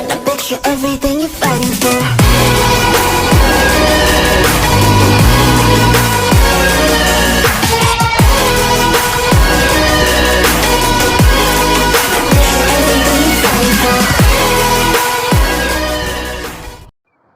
Now picture everything you're fighting for.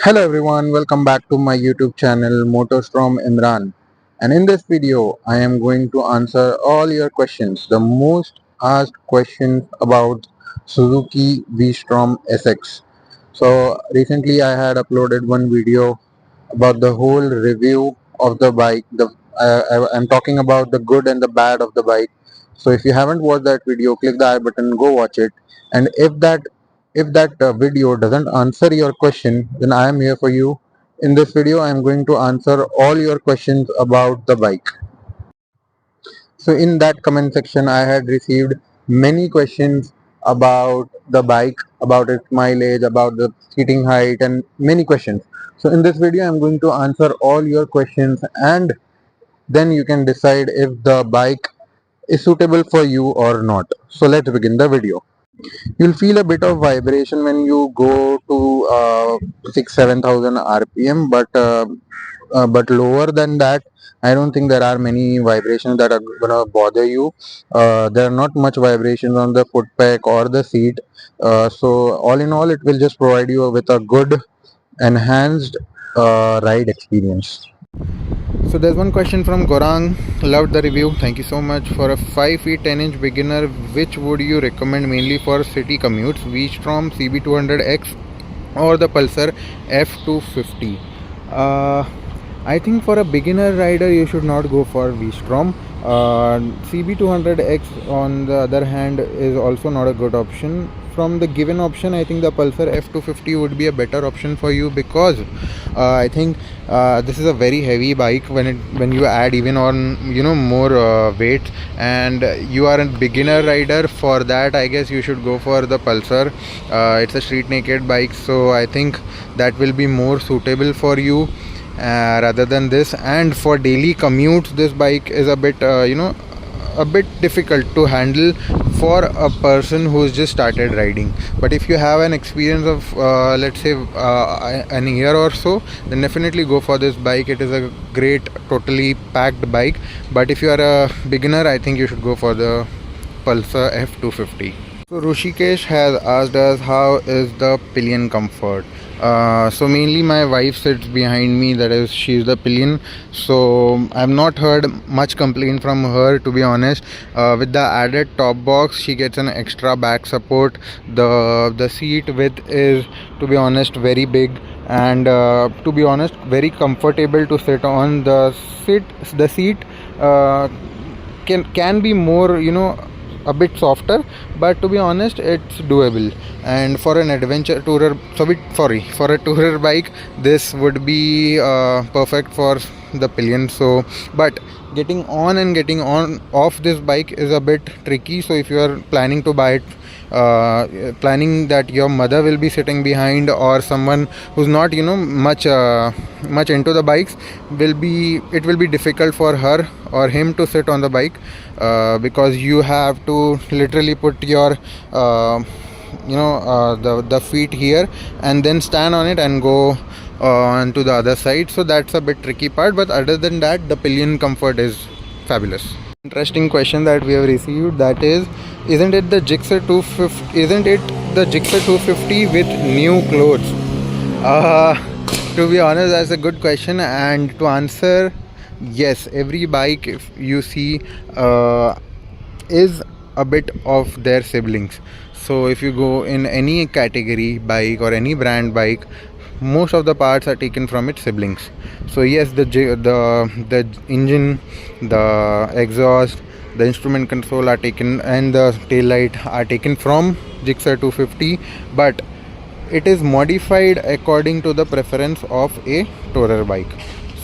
Hello everyone, welcome back to my YouTube channel Vstrom Imran, and in this video I am going to answer all your questions, the most asked questions about Suzuki Vstrom SX. So recently I had uploaded one video about the whole review of the bike. I'm talking about the good and the bad of the bike. So if you haven't watched that video, click the I button, go watch it. And if that video doesn't answer your question, then I am here for you. In this video, I am going to answer all your questions about the bike. So in that comment section, I had received many questions about the bike, about its mileage, about the seating height, and many questions. So in this video, I'm going to answer all your questions, and then you can decide if the bike is suitable for you or not. So let's begin the video. You'll feel a bit of vibration when you go to 6-7,000 RPM, but lower than that, I don't think there are many vibrations that are gonna bother you. There are not much vibrations on the foot peg or the seat, so all in all, it will just provide you with a good enhanced ride experience. So there's one question from Gorang. Loved the review. Thank you so much. For a 5 feet 10 inch beginner, which would you recommend mainly for city commutes? Vstrom CB200X or the Pulsar F250? I think for a beginner rider you should not go for Vstrom. CB200X on the other hand is also not a good option. From the given option, I think the Pulsar F250 would be a better option for you, because I think this is a very heavy bike when you add even on more weight, and you are a beginner rider. For that, I guess you should go for the Pulsar. It's a street naked bike, so I think that will be more suitable for you rather than this. And for daily commutes, this bike is a bit a bit difficult to handle for a person who's just started riding. But if you have an experience of let's say an year or so, then definitely go for this bike. It is a great totally packed bike. But if you are a beginner, I think you should go for the Pulsar F250. So Rushikesh has asked us, how is the Pillion Comfort? So mainly my wife sits behind me, that is, she's the pillion, so I've not heard much complaint from her, to be honest. With the added top box, she gets an extra back support. The seat width is, to be honest, very big, and to be honest, very comfortable to sit on. The seat can be more a bit softer, but to be honest, it's doable. And for an adventure tourer, for a tourer bike, this would be perfect for the Pillion. So but getting on and getting on off this bike is a bit tricky. So if you are planning to buy it, planning that your mother will be sitting behind, or someone who's not much into the bikes, it will be difficult for her or him to sit on the bike, because you have to literally put your the feet here and then stand on it and go on to the other side. So that's a bit tricky part, but other than that, the Pillion Comfort is fabulous. Interesting question that we have received, that is, isn't it the Gixxer 250 with new clothes? To be honest, that's a good question, and to answer, yes, every bike, if you see, is a bit of their siblings. So if you go in any category bike or any brand bike, most of the parts are taken from its siblings. So yes, the engine, the exhaust, the instrument console are taken, and the tail light are taken from Gixxer 250, but it is modified according to the preference of a tourer bike.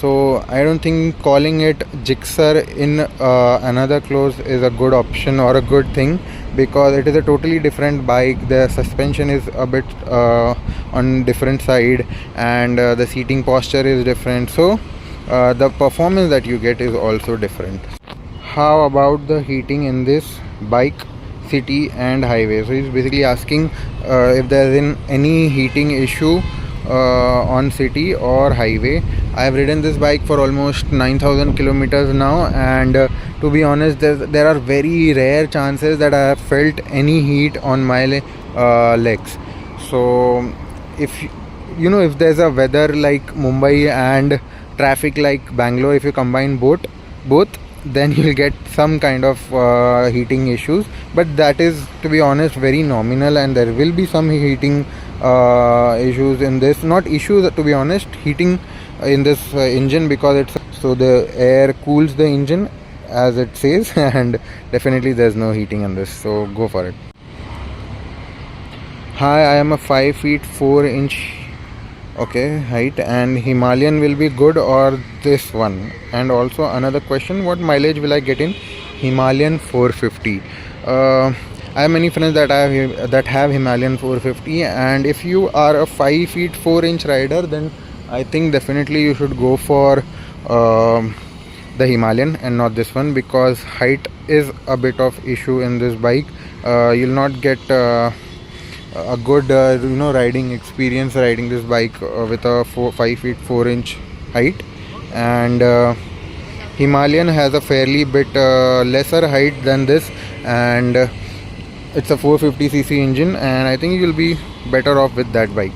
So I don't think calling it Gixxer in another clothes is a good option or a good thing, because it is a totally different bike. The suspension is a bit on different side, and the seating posture is different, so the performance that you get is also different. How about the heating in this bike? city and highway. So he's basically asking if there is any heating issue on city or highway. I have ridden this bike for almost 9,000 kilometers now, and to be honest, there are very rare chances that I have felt any heat on my legs. So if if there's a weather like Mumbai and traffic like Bangalore, if you combine both, then you'll get some kind of heating issues, but that is, to be honest, very nominal, and there will be some heating issues in this, not issues, to be honest, heating in this engine, because it's so the air cools the engine as it says, and definitely there's no heating in this, so go for it. Hi, I am a 5 feet 4 inch height, and Himalayan will be good or this one? And also another question, what mileage will I get in Himalayan 450? I have many friends that have Himalayan 450, and if you are a 5 feet 4 inch rider, then I think definitely you should go for the Himalayan and not this one, because height is a bit of issue in this bike. You'll not get a good riding experience riding this bike with a 5 feet 4 inch height, and Himalayan has a fairly bit lesser height than this, and it's a 450cc engine, and I think you'll be better off with that bike.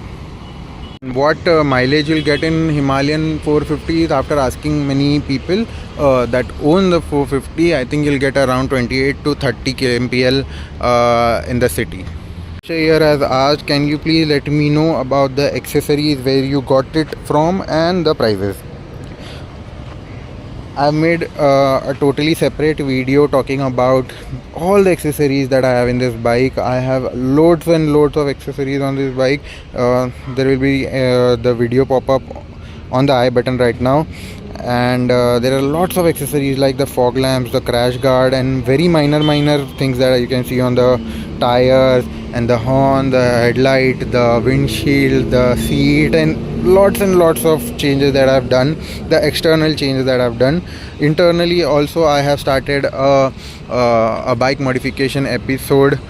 What mileage you'll get in Himalayan 450 is, after asking many people that own the 450, I think you'll get around 28 to 30 kmpl in the city. Here has asked, can you please let me know about the accessories, where you got it from and the prices. I've made a totally separate video talking about all the accessories that I have in this bike. I have loads and loads of accessories on this bike. There will be the video pop up on the I button right now, and there are lots of accessories like the fog lamps, the crash guard, and very minor things that you can see on the tires, and the horn, the headlight, the windshield, the seat, and lots of changes that I've done, the external changes that I've done. Internally also, I have started a bike modification episode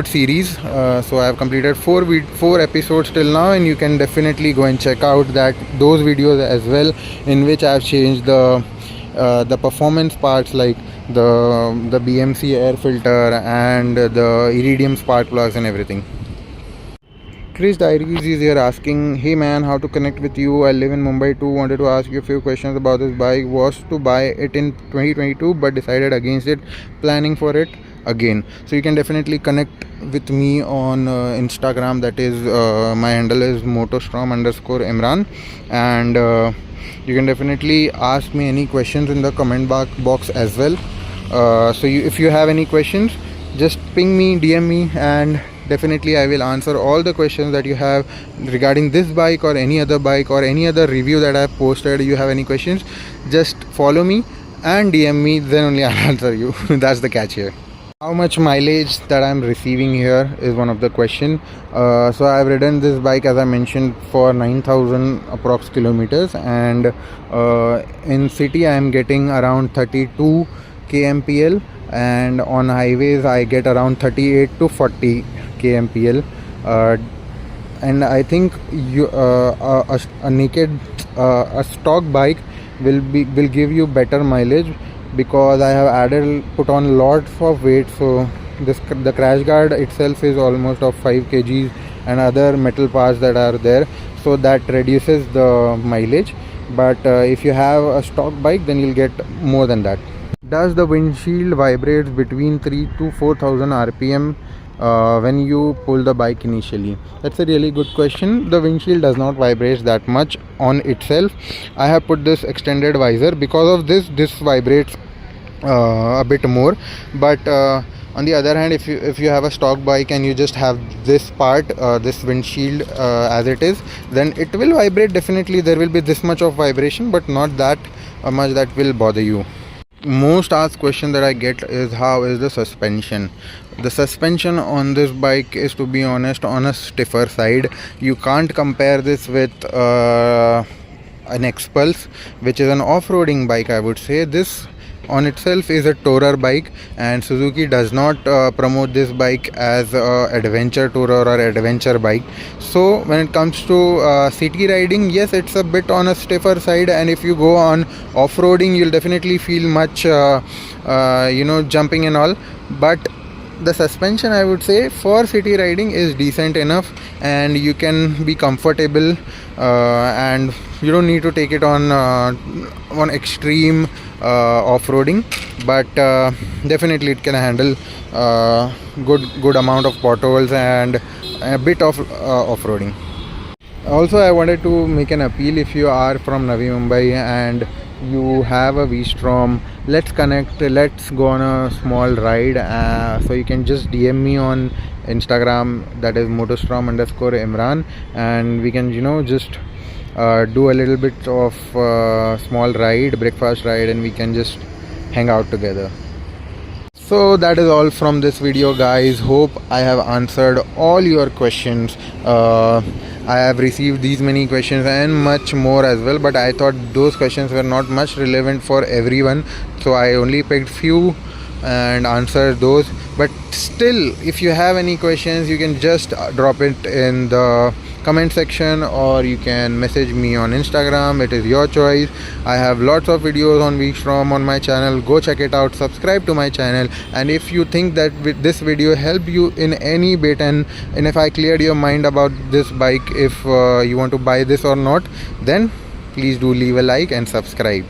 series. So I have completed four episodes till now, and you can definitely go and check out those videos as well, in which I have changed the performance parts like the BMC air filter and the iridium spark plugs and everything. Chris Diaries is here asking, hey man, how to connect with you? I live in Mumbai too. Wanted to ask you a few questions about this bike. Was to buy it in 2022 but decided against it, planning for it again. So you can definitely connect with me on Instagram. That is my handle is Vstrom_Imran, and you can definitely ask me any questions in the comment box as well. So if you have any questions, just ping me, DM me, and definitely I will answer all the questions that you have regarding this bike or any other bike or any other review that I have posted. You have any questions, just follow me and DM me, then only I'll answer you. That's the catch here. How much mileage that I'm receiving here is one of the question. So I've ridden this bike, as I mentioned, for 9,000 approx kilometers, and in city I am getting around 32 kmpl, and on highways I get around 38 to 40 kmpl, and I think a naked stock bike will give you better mileage, because I have put on lots of weight. So the crash guard itself is almost of 5 kgs, and other metal parts that are there, so that reduces the mileage. But if you have a stock bike, then you'll get more than that. Does the windshield vibrates between 3 to 4,000 rpm when you pull the bike initially? That's a really good question. The windshield does not vibrate that much on itself. I have put this extended visor. Because of this vibrates a bit more, but on the other hand, if you have a stock bike and you just have this part, this windshield as it is, then it will vibrate. Definitely there will be this much of vibration, but not that much that will bother you. Most asked question that I get is, how is the suspension? The suspension on this bike is, to be honest, on a stiffer side. You can't compare this with an X-Pulse, which is an off-roading bike, I would say. This on itself is a tourer bike, and Suzuki does not promote this bike as a adventure tourer or adventure bike. So when it comes to city riding, yes, it's a bit on a stiffer side, and if you go on off-roading, you'll definitely feel much jumping and all. But the suspension, I would say, for city riding is decent enough, and you can be comfortable, and you don't need to take it on extreme off-roading, but definitely it can handle good amount of potholes and a bit of off-roading. Also, I wanted to make an appeal. If you are from Navi Mumbai and you have a Vstrom, let's connect, let's go on a small ride. So you can just DM me on Instagram, that is Vstrom_Imran, and we can just do a little bit of small ride, breakfast ride, and we can just hang out together. So that is all from this video, guys. Hope I have answered all your questions. I have received these many questions and much more as well, but I thought those questions were not much relevant for everyone, so I only picked few and answered those. But still, if you have any questions, you can just drop it in the comment section, or you can message me on Instagram. It is your choice. I have lots of videos on Vstrom on my channel. Go check it out, subscribe to my channel, and if you think that this video helped you in any bit, and if I cleared your mind about this bike, if you want to buy this or not, then please do leave a like and subscribe.